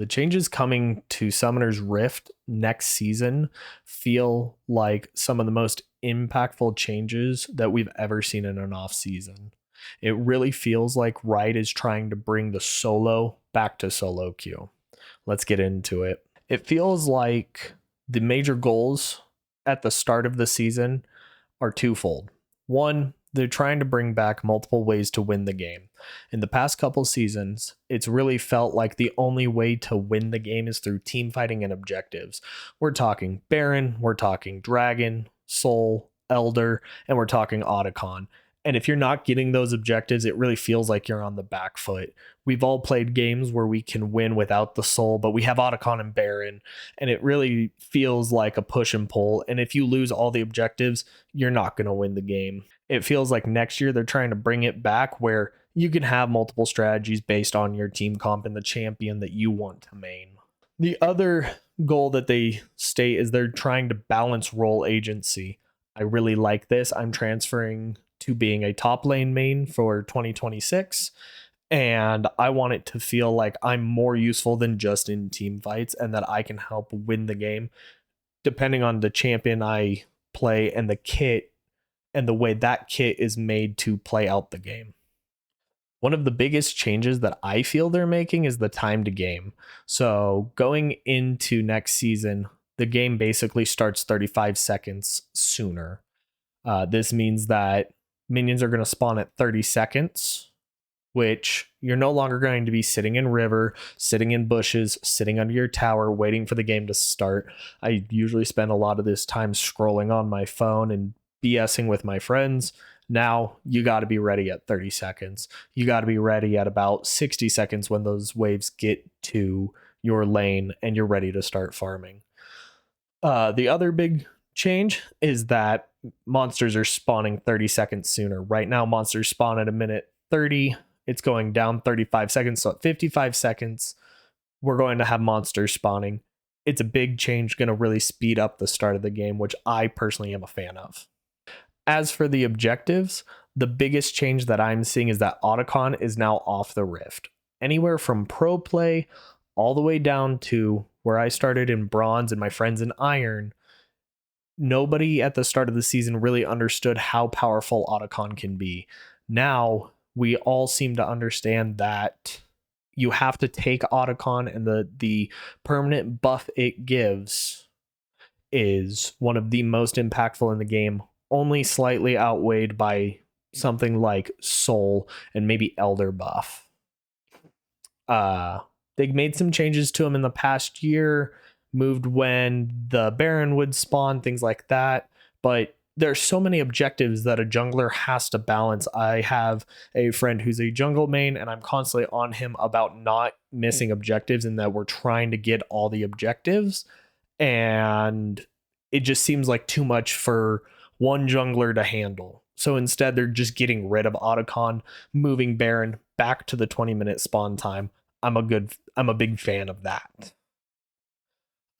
The changes coming to Summoner's Rift next season feel like some of the most impactful changes that we've ever seen in an off season. It really feels like Riot is trying to bring the solo back to solo queue. Let's get into it. It feels like the major goals at the start of the season are twofold. One, they're trying to bring back multiple ways to win the game. In the past couple seasons, it's really felt like the only way to win the game is through team fighting and objectives. We're talking Baron, we're talking Dragon, Soul, Elder, and we're talking Otacon. And if you're not getting those objectives, it really feels like you're on the back foot. We've all played games where we can win without the Soul, but we have Otacon and Baron, and it really feels like a push and pull. And if you lose all the objectives, you're not going to win the game. It feels like next year they're trying to bring it back where you can have multiple strategies based on your team comp and the champion that you want to main. The other goal that they state is they're trying to balance role agency. I really like this. I'm transferring to being a top lane main for 2026, and I want it to feel like I'm more useful than just in team fights and that I can help win the game depending on the champion I play and the kit and the way that kit is made to play out the game. One of the biggest changes that I feel they're making is the time to game. So going into next season, the game basically starts 35 seconds sooner. This means that minions are going to spawn at 30 seconds, which you're no longer going to be sitting in river, sitting in bushes, sitting under your tower, waiting for the game to start. I usually spend a lot of this time scrolling on my phone and BSing with my friends. Now you got to be ready at 30 seconds. You got to be ready at about 60 seconds when those waves get to your lane and you're ready to start farming. The other big change is that monsters are spawning 30 seconds sooner. Right now, monsters spawn at a minute 30. It's going down 35 seconds. So at 55 seconds, we're going to have monsters spawning. It's a big change, going to really speed up the start of the game, which I personally am a fan of. As for the objectives, the biggest change that I'm seeing is that Otacon is now off the Rift. Anywhere from pro play all the way down to where I started in bronze and my friends in iron, nobody at the start of the season really understood how powerful Otacon can be. Now we all seem to understand that you have to take Otacon, and the permanent buff it gives is one of the most impactful in the game, only slightly outweighed by something like Soul and maybe Elder buff. They made some changes to him in the past year, moved when the Baron would spawn, things like that. But there's so many objectives that a jungler has to balance. I have a friend who's a jungle main, and I'm constantly on him about not missing objectives and that we're trying to get all the objectives. And it just seems like too much for one jungler to handle. So instead, they're just getting rid of Otacon, moving Baron back to the 20-minute spawn time. I'm a big fan of that.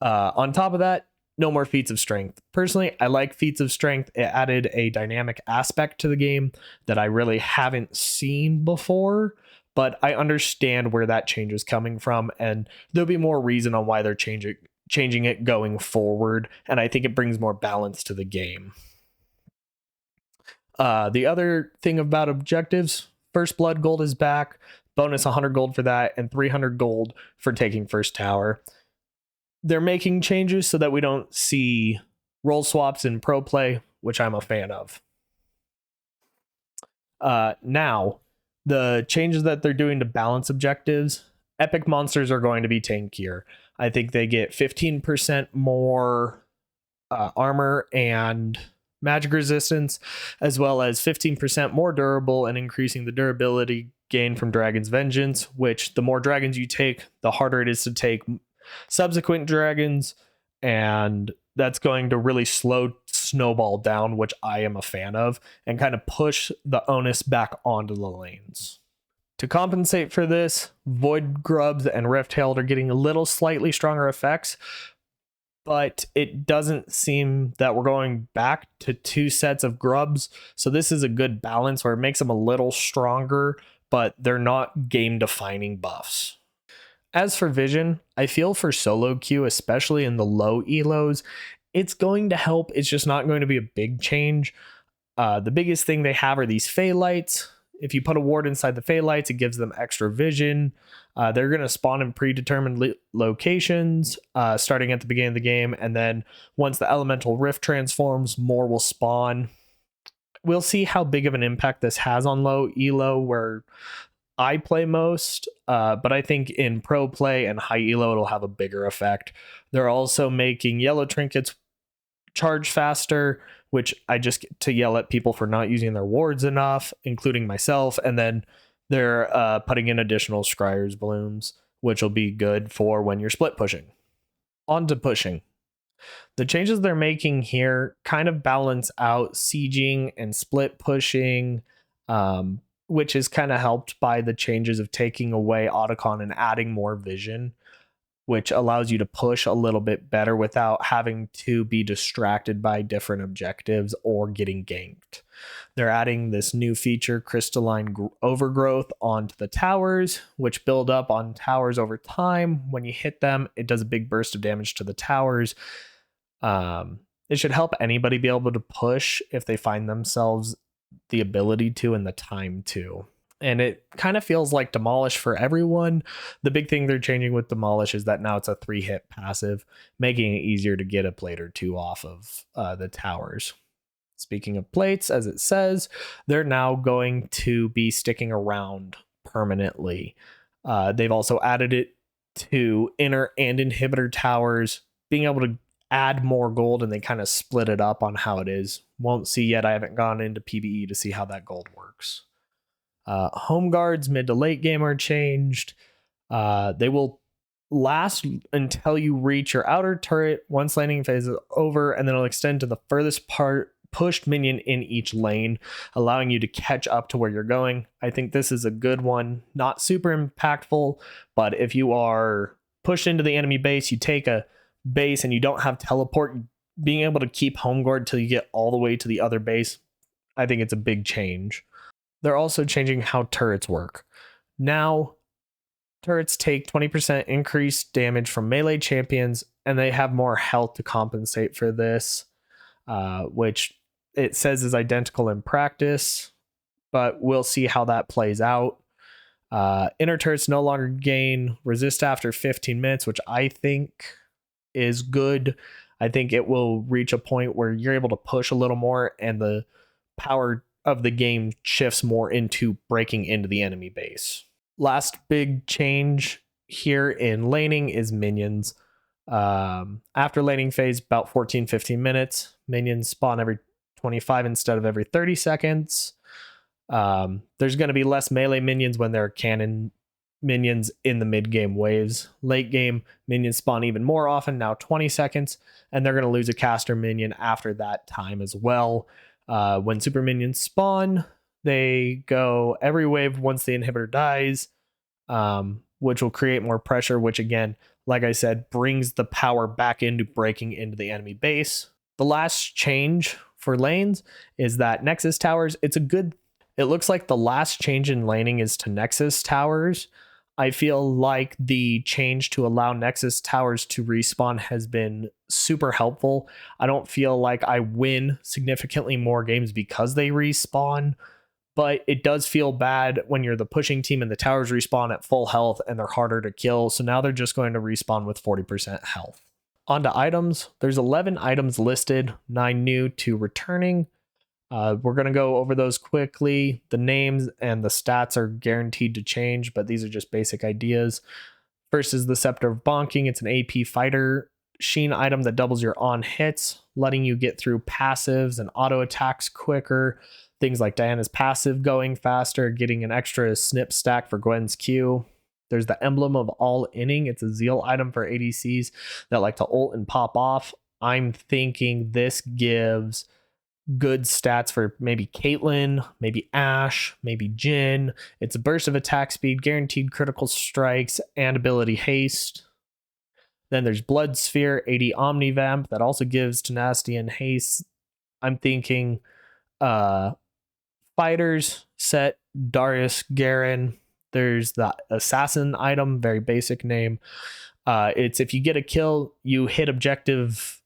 On top of that, no more feats of strength. Personally, I like feats of strength. It added a dynamic aspect to the game that I really haven't seen before, but I understand where that change is coming from, and there'll be more reason on why they're changing it going forward, and I think it brings more balance to the game. The other thing about objectives, First Blood Gold is back, bonus 100 gold for that, and 300 gold for taking first tower. They're making changes so that we don't see role swaps in pro play, which I'm a fan of. Now, the changes that they're doing to balance objectives, epic monsters are going to be tankier. I think they get 15% more armor and magic resistance, as well as 15% more durable and increasing the durability gain from Dragon's Vengeance, which the more dragons you take, the harder it is to take subsequent dragons, and that's going to really slow snowball down, which I am a fan of, and kind of push the onus back onto the lanes. To compensate for this, Void Grubs and Rift Herald are getting a little slightly stronger effects, but it doesn't seem that we're going back to 2 sets of grubs, so this is a good balance where it makes them a little stronger, but they're not game-defining buffs. As for vision, I feel for solo queue, especially in the low elos, it's going to help. It's just not going to be a big change. The biggest thing they have are these Fey lights. If you put a ward inside the Fey lights, it gives them extra vision. They're going to spawn in predetermined locations starting at the beginning of the game. And then once the Elemental Rift transforms, more will spawn. We'll see how big of an impact this has on low elo, where I play most, but I think in pro play and high elo, it'll have a bigger effect. They're also making yellow trinkets charge faster, which I just get to yell at people for not using their wards enough, including myself. And then they're putting in additional Scryer's blooms, which will be good for when you're split pushing. On to pushing. The changes they're making here kind of balance out sieging and split pushing, which is kind of helped by the changes of taking away Otacon and adding more vision, which allows you to push a little bit better without having to be distracted by different objectives or getting ganked. They're adding this new feature, Crystalline Overgrowth, onto the towers, which build up on towers over time. When you hit them, it does a big burst of damage to the towers. It should help anybody be able to push if they find themselves the ability to and the time to. And it kind of feels like Demolish for everyone. The big thing they're changing with Demolish is that now it's a 3-hit passive, making it easier to get a plate or two off of the towers. Speaking of plates, as it says, they're now going to be sticking around permanently. They've also added it to inner and inhibitor towers, being able to add more gold, and they kind of split it up on how it is. Won't see yet. I haven't gone into PvE to see how that gold works. Home guards mid to late game are changed. They will last until you reach your outer turret once laning phase is over, and then it'll extend to the furthest pushed minion in each lane, allowing you to catch up to where you're going. I think this is a good one. Not super impactful, but if you are pushed into the enemy base, you take a base and you don't have teleport, being able to keep home guard till you get all the way to the other base, I think it's a big change. They're also changing how turrets work. Now, turrets take 20% increased damage from melee champions, and they have more health to compensate for this, which it says is identical in practice, but we'll see how that plays out. Inner turrets no longer gain resist after 15 minutes, which I think is good. I think it will reach a point where you're able to push a little more, and the power of the game shifts more into breaking into the enemy base. Last big change here in laning is minions. After laning phase, about 14-15 minutes, minions spawn every 25 instead of every 30 seconds. There's going to be less melee minions when there are cannon minions in the mid game waves. Late game, minions spawn even more often, now 20 seconds, and they're going to lose a caster minion after that time as well. When super minions spawn, they go every wave once the inhibitor dies, which will create more pressure, which again, like I said, brings the power back into breaking into the enemy base. The last change for lanes is that Nexus towers, it looks like the last change in laning is to Nexus towers. I feel like the change to allow Nexus towers to respawn has been super helpful. I don't feel like I win significantly more games because they respawn, but it does feel bad when you're the pushing team and the towers respawn at full health and they're harder to kill. So now they're just going to respawn with 40% health. On to items. There's 11 items listed, 9 new, 2 returning. We're going to go over those quickly. The names and the stats are guaranteed to change, but these are just basic ideas. First is the Scepter of Bonking. It's an AP fighter sheen item that doubles your on hits, letting you get through passives and auto attacks quicker. Things like Diana's passive going faster, getting an extra snip stack for Gwen's Q. There's the Emblem of All Inning. It's a Zeal item for ADCs that like to ult and pop off. I'm thinking this gives good stats for maybe Caitlyn, maybe Ashe, maybe Jhin. It's a burst of attack speed, guaranteed critical strikes, and ability haste. Then there's Blood Sphere, 80 Omnivamp, that also gives tenacity and haste. I'm thinking fighters, set Darius, Garen. There's the assassin item, very basic name. It's if you get a kill, you hit objectives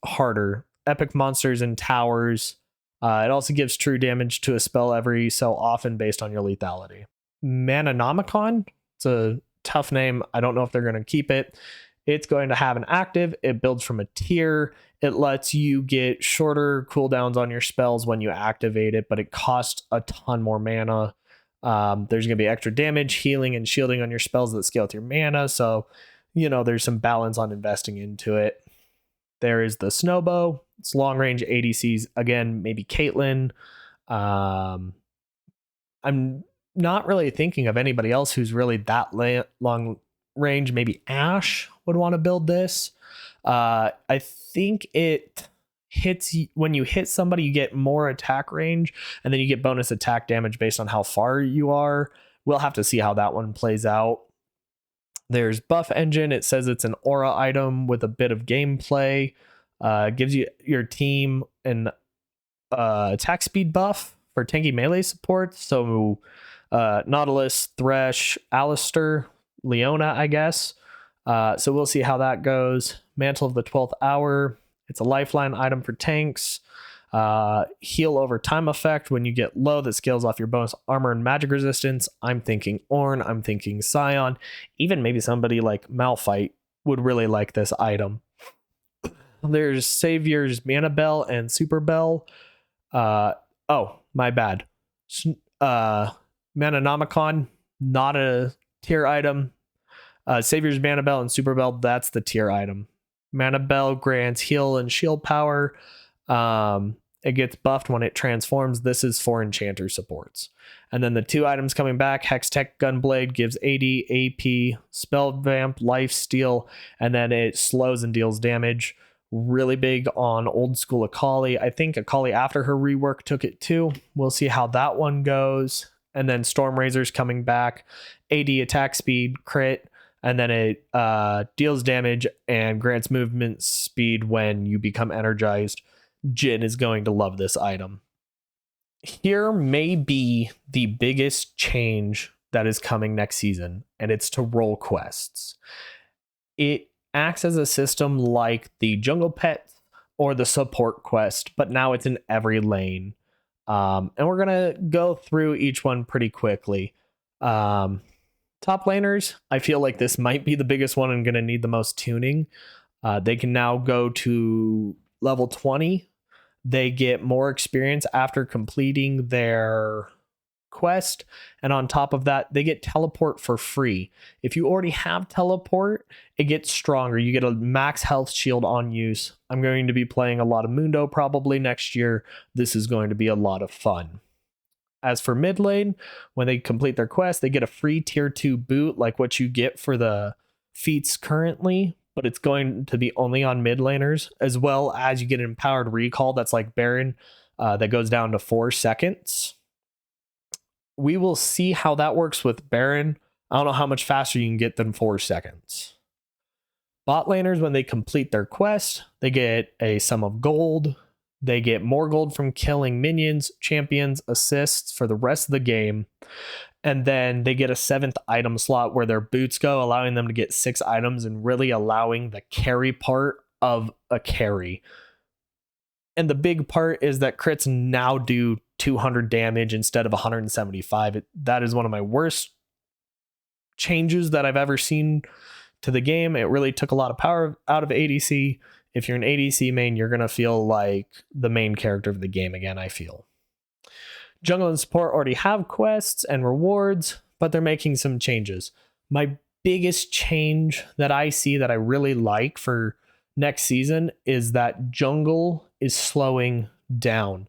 harder. Epic monsters and towers. It also gives true damage to a spell every so often based on your lethality. Mananomicon, it's a tough name. I don't know if they're going to keep it. It's going to have an active. It builds from a tier. It lets you get shorter cooldowns on your spells when you activate it, but it costs a ton more mana. There's going to be extra damage, healing, and shielding on your spells that scale with your mana. So, there's some balance on investing into it. There is the Snowbow. It's long range ADCs. Again, maybe Caitlyn. I'm not really thinking of anybody else who's really that long range. Maybe Ashe would want to build this. I think it hits when you hit somebody, you get more attack range, and then you get bonus attack damage based on how far you are. We'll have to see how that one plays out. There's Buff Engine. It says it's an aura item with a bit of gameplay. Gives you your team an attack speed buff for tanky melee support. So Nautilus, Thresh, Alistair, Leona, I guess. So we'll see how that goes. Mantle of the 12th Hour. It's a lifeline item for tanks. Heal over time effect when you get low that scales off your bonus armor and magic resistance. I'm thinking Ornn. I'm thinking Scion. Even maybe somebody like Malphite would really like this item. There's Savior's Mana Bell and Super Bell. Oh, my bad. Mananomicon, not a tier item. Savior's Mana Bell and Super Bell, that's the tier item. Mana Bell grants heal and shield power. It gets buffed when it transforms. This is for enchanter supports. And then the two items coming back, Hextech Gunblade gives AD, AP, Spell Vamp, Life Steal, and then it slows and deals damage. Really big on old school Akali. I think Akali after her rework took it too. We'll see how that one goes. And then Stormrazor's coming back. AD attack speed, crit, and then it deals damage and grants movement speed when you become energized. Jhin is going to love this item. Here may be the biggest change that is coming next season, and it's to role quests. It acts as a system like the jungle pet or the support quest, but now it's in every lane. And we're going to go through each one pretty quickly. Top laners, I feel like this might be the biggest one and going to need the most tuning. They can now go to level 20. They get more experience after completing their quest, and on top of that, they get teleport for free. If you already have teleport, it gets stronger. You get a max health shield on use. I'm going to be playing a lot of Mundo probably next year. This is going to be a lot of fun. As for mid lane, when they complete their quest, they get a free tier 2 boot like what you get for the feats currently, but it's going to be only on mid laners, as well as you get an empowered recall that's like Baron that goes down to 4 seconds. We will see how that works with Baron. I don't know how much faster you can get than 4 seconds. Bot laners, when they complete their quest, they get a sum of gold. They get more gold from killing minions, champions, assists for the rest of the game. And then they get a 7th item slot where their boots go, allowing them to get 6 items and really allowing the carry part of a carry. And the big part is that crits now do 200 damage instead of 175. That is one of my worst changes that I've ever seen to the game. It really took a lot of power out of ADC. If you're an ADC main, you're going to feel like the main character of the game again, I feel. Jungle and support already have quests and rewards, but they're making some changes. My biggest change that I see that I really like for next season is that jungle is slowing down.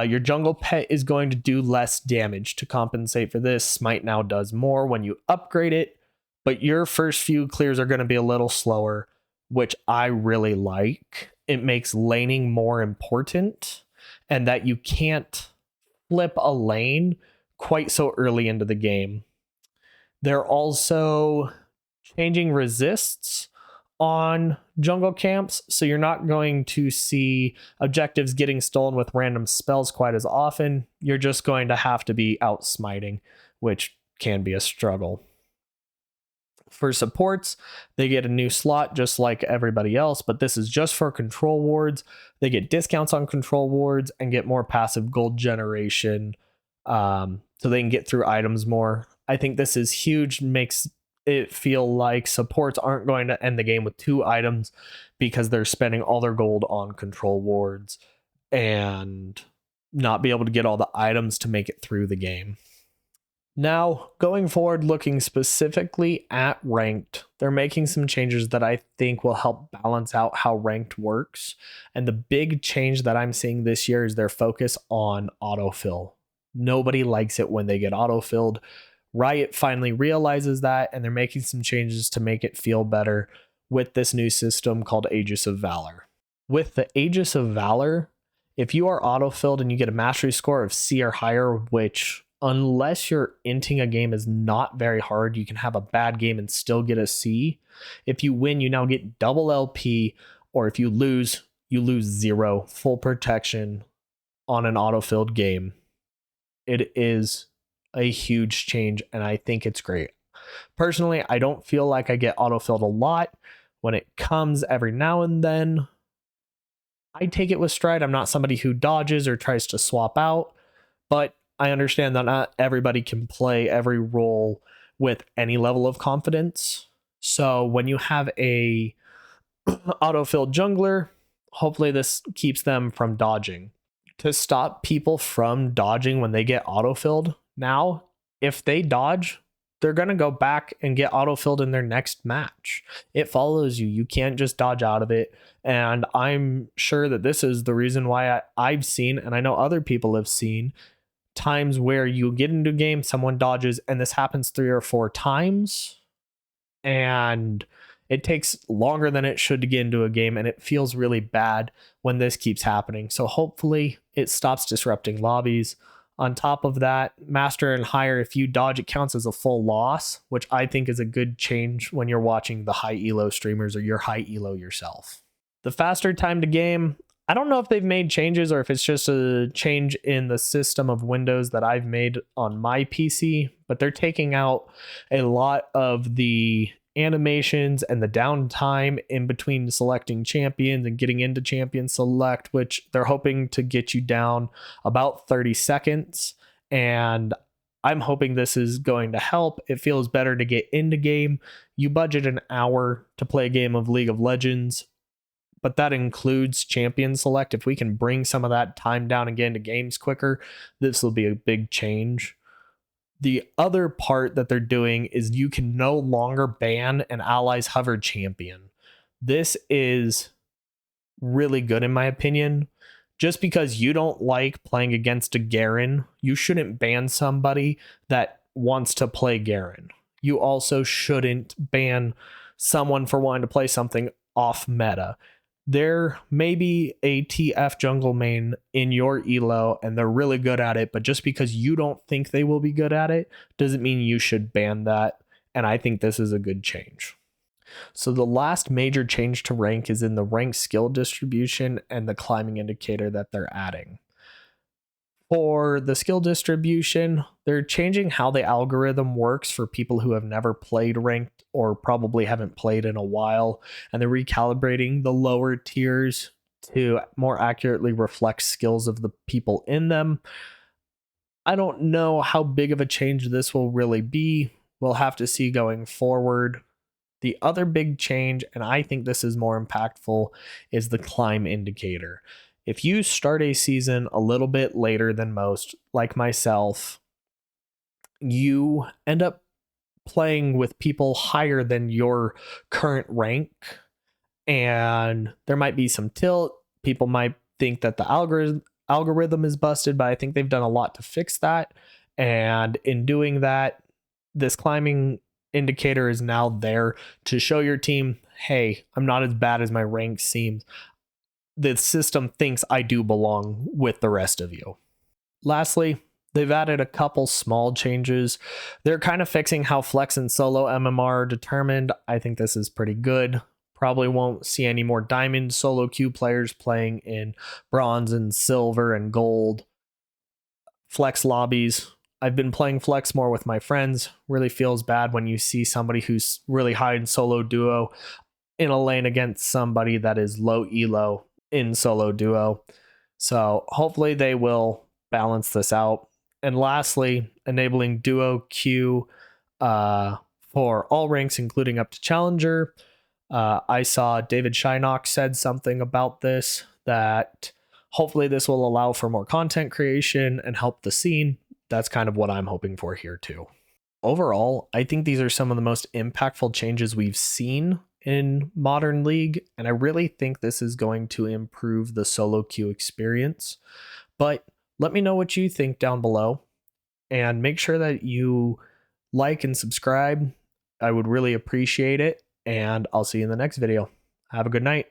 Your jungle pet is going to do less damage to compensate for this. Smite now does more when you upgrade it, but your first few clears are going to be a little slower, which I really like. It makes laning more important, and that you can't flip a lane quite so early into the game. They're also changing resists on jungle camps, so you're not going to see objectives getting stolen with random spells quite as often. You're just going to have to be out smiting, which can be a struggle. For supports, they get a new slot just like everybody else, but this is just for control wards. They get discounts on control wards and get more passive gold generation, so they can get through items more. I think this is huge, makes it feel like supports aren't going to end the game with 2 items because they're spending all their gold on control wards and not be able to get all the items to make it through the game. Now, going forward, looking specifically at ranked, they're making some changes that I think will help balance out how ranked works. And the big change that I'm seeing this year is their focus on autofill. Nobody likes it when they get autofilled. Riot finally realizes that, and they're making some changes to make it feel better with this new system called Aegis of Valor. With the Aegis of Valor, if you are autofilled and you get a mastery score of C or higher, which unless you're inting a game is not very hard, you can have a bad game and still get a C. If you win, you now get double LP, or if you lose, you lose 0 full protection on an autofilled game. It is a huge change, and I think it's great. Personally, I don't feel like I get autofilled a lot. When it comes every now and then, I take it with stride. I'm not somebody who dodges or tries to swap out, but I understand that not everybody can play every role with any level of confidence. So when you have a autofilled jungler, hopefully this keeps them from dodging. To stop people from dodging when they get autofilled, now, if they dodge, they're going to go back and get autofilled in their next match. It follows you. You can't just dodge out of it. And I'm sure that this is the reason why I've seen, and I know other people have seen, times where you get into a game, someone dodges, and this happens 3 or 4 times, and it takes longer than it should to get into a game, and it feels really bad when this keeps happening. So hopefully it stops disrupting lobbies. On top of that, master and higher, if you dodge, it counts as a full loss, which I think is a good change when you're watching the high elo streamers or you're high elo yourself. The faster time to game, I don't know if they've made changes or if it's just a change in the system of windows that I've made on my PC, but they're taking out a lot of the animations and the downtime in between selecting champions and getting into champion select, which they're hoping to get you down about 30 seconds. And I'm hoping this is going to help. It feels better to get into game. You budget an hour to play a game of League of Legends, but that includes champion select. If we can bring some of that time down and get into games quicker, this will be a big change. The other part that they're doing is you can no longer ban an ally's hovered champion. This is really good in my opinion. Just because you don't like playing against a Garen, you shouldn't ban somebody that wants to play Garen. You also shouldn't ban someone for wanting to play something off meta. There may be a TF jungle main in your elo and they're really good at it, but just because you don't think they will be good at it doesn't mean you should ban that. And I think this is a good change. So the last major change to rank is in the rank skill distribution and the climbing indicator that they're adding. For the skill distribution, they're changing how the algorithm works for people who have never played ranked or probably haven't played in a while, and they're recalibrating the lower tiers to more accurately reflect skills of the people in them. I don't know how big of a change this will really be. We'll have to see going forward. The other big change, and I think this is more impactful, is the climb indicator. If you start a season a little bit later than most, like myself, you end up playing with people higher than your current rank, and there might be some tilt. People might think that the algorithm is busted, but I think they've done a lot to fix that. And in doing that, this climbing indicator is now there to show your team, hey, I'm not as bad as my rank seems. The system thinks I do belong with the rest of you. Lastly, they've added a couple small changes. They're kind of fixing how flex and solo MMR are determined. I think this is pretty good. Probably won't see any more diamond solo queue players playing in bronze and silver and gold flex lobbies. I've been playing flex more with my friends. Really feels bad when you see somebody who's really high in solo duo in a lane against somebody that is low elo in solo duo. So hopefully they will balance this out. And lastly, enabling duo queue for all ranks, including up to challenger. I saw David Shynock said something about this, that hopefully this will allow for more content creation and help the scene. That's kind of what I'm hoping for here too. Overall, I think these are some of the most impactful changes we've seen in Modern League, and I really think this is going to improve the solo queue experience. But let me know what you think down below, and make sure that you like and subscribe. I would really appreciate it, and I'll see you in the next video. Have a good night.